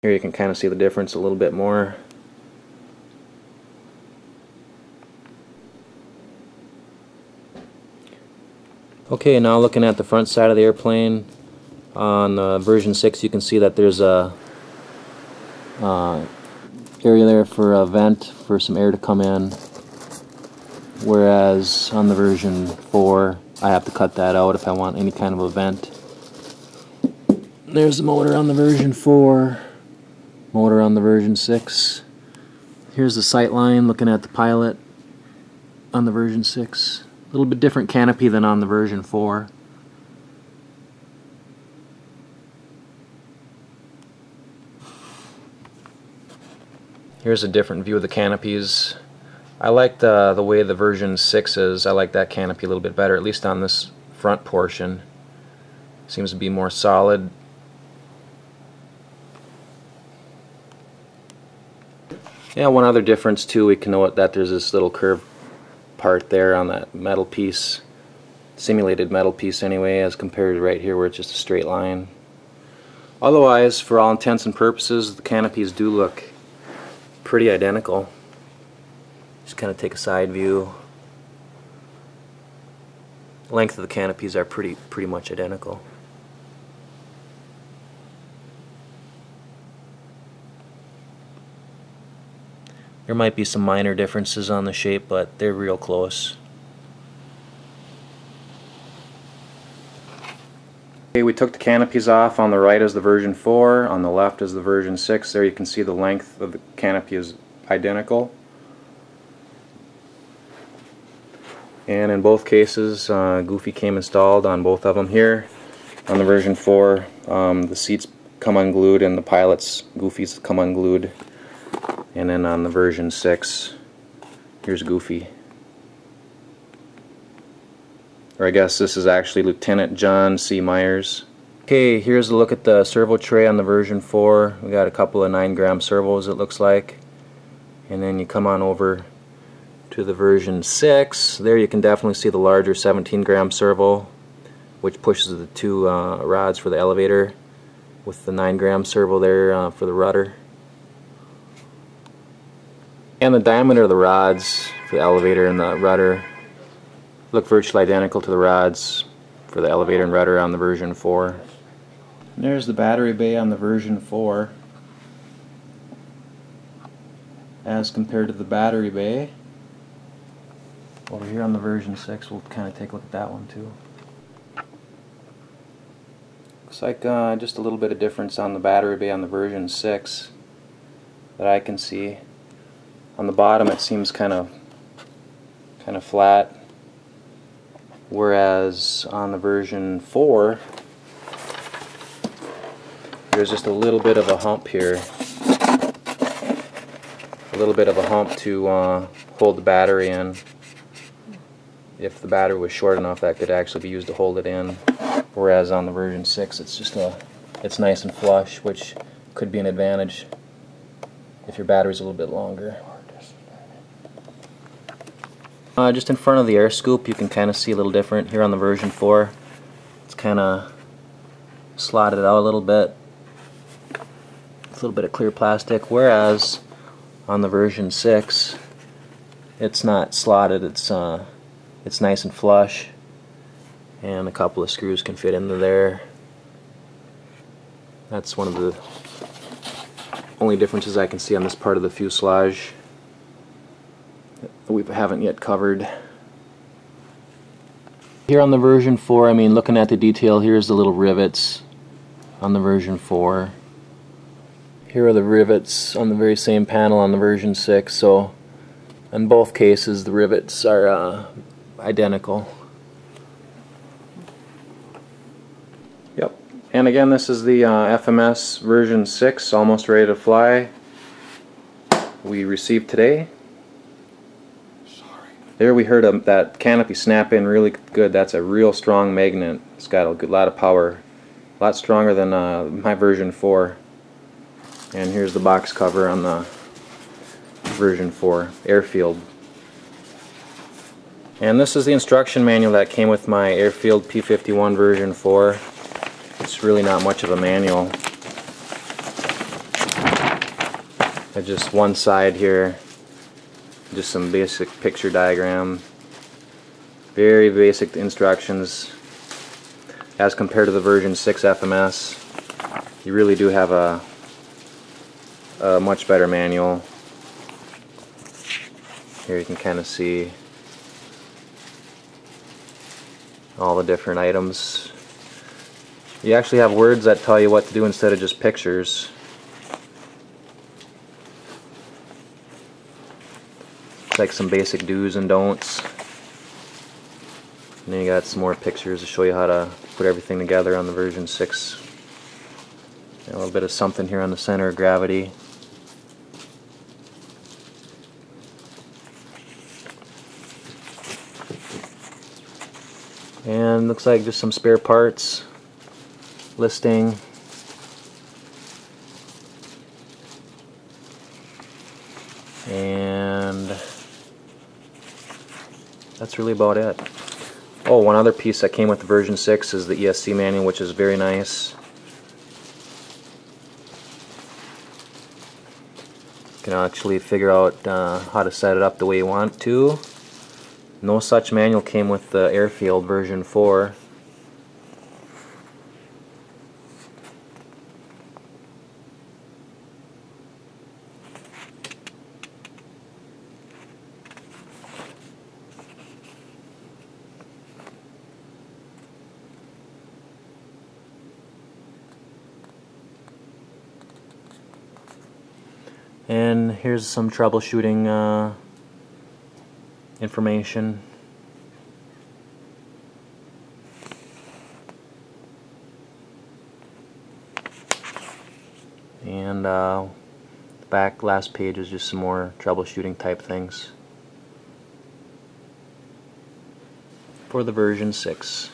Here you can kind of see the difference a little bit more. Okay, now looking at the front side of the airplane, on version 6 you can see that there's a area there for a vent for some air to come in, whereas on the version 4 I have to cut that out if I want any kind of a vent. There's the motor on the version 4, motor on the version 6. Here's the sight line looking at the pilot on the version 6. A little bit different canopy than on the version 4. Here's a different view of the canopies. I like the way the version 6 is. I like that canopy a little bit better, at least on this front portion. Seems to be more solid. Yeah, one other difference too, we can note that there's this little curved part there on that metal piece, simulated metal piece anyway, as compared to right here where it's just a straight line. Otherwise, for all intents and purposes, the canopies do look pretty identical. Just kind of take a side view. The length of the canopies are pretty much identical. There might be some minor differences on the shape, but they're real close. Okay, we took the canopies off. On the right is the version 4, on the left is the version 6. There you can see the length of the canopy is identical. And in both cases, Goofy came installed on both of them. Here, on the version 4, the seats come unglued and the pilot's Goofy's come unglued. And then on the version 6, here's Goofy. Or I guess this is actually Lieutenant John C. Myers. Okay, here's a look at the servo tray on the version 4. We got a couple of 9-gram servos, it looks like. And then you come on over to the version 6. There you can definitely see the larger 17-gram servo, which pushes the two rods for the elevator, with the 9-gram servo there for the rudder. And the diameter of the rods for the elevator and the rudder look virtually identical to the rods for the elevator and rudder on the version 4. And there's the battery bay on the version 4 as compared to the battery bay over here on the version 6. We'll kind of take a look at that one too. Looks like just a little bit of difference on the battery bay on the version 6 that I can see. On the bottom it seems kind of flat, whereas on the version 4 there's just a little bit of a hump here. A little bit of a hump to hold the battery in. If the battery was short enough, that could actually be used to hold it in. Whereas on the version 6 it's nice and flush, which could be an advantage if your battery's a little bit longer. Just in front of the air scoop you can kind of see a little different. Here on the version 4 it's kind of slotted out a little bit. It's a little bit of clear plastic, whereas on the version 6 it's not slotted, it's nice and flush, and a couple of screws can fit into there. That's one of the only differences I can see on this part of the fuselage that we haven't yet covered. Here on the version 4, I mean, looking at the detail, here's the little rivets on the version 4. Here are the rivets on the very same panel on the version 6, so in both cases the rivets are identical. Yep. And again, this is the FMS version 6, almost ready to fly. We received today. There we heard that canopy snap in really good. That's a real strong magnet. It's got a lot of power. A lot stronger than my version 4. And here's the box cover on the version 4, Airfield. And this is the instruction manual that came with my Airfield P-51 version 4. It's really not much of a manual. Just one side here, just some basic picture diagram, very basic instructions. As compared to the version 6 FMS, you really do have a much better manual. Here you can kind of see all the different items. You actually have words that tell you what to do instead of just pictures. It's like some basic do's and don'ts. And then you got some more pictures to show you how to put everything together on the version 6. And a little bit of something here on the center of gravity. And looks like just some spare parts listing. And that's really about it. Oh, one other piece that came with the version 6 is the ESC manual, which is very nice. You can actually figure out how to set it up the way you want to. No such manual came with the Airfield version 4. And here's some troubleshooting information. And the back last page is just some more troubleshooting type things for the version 6.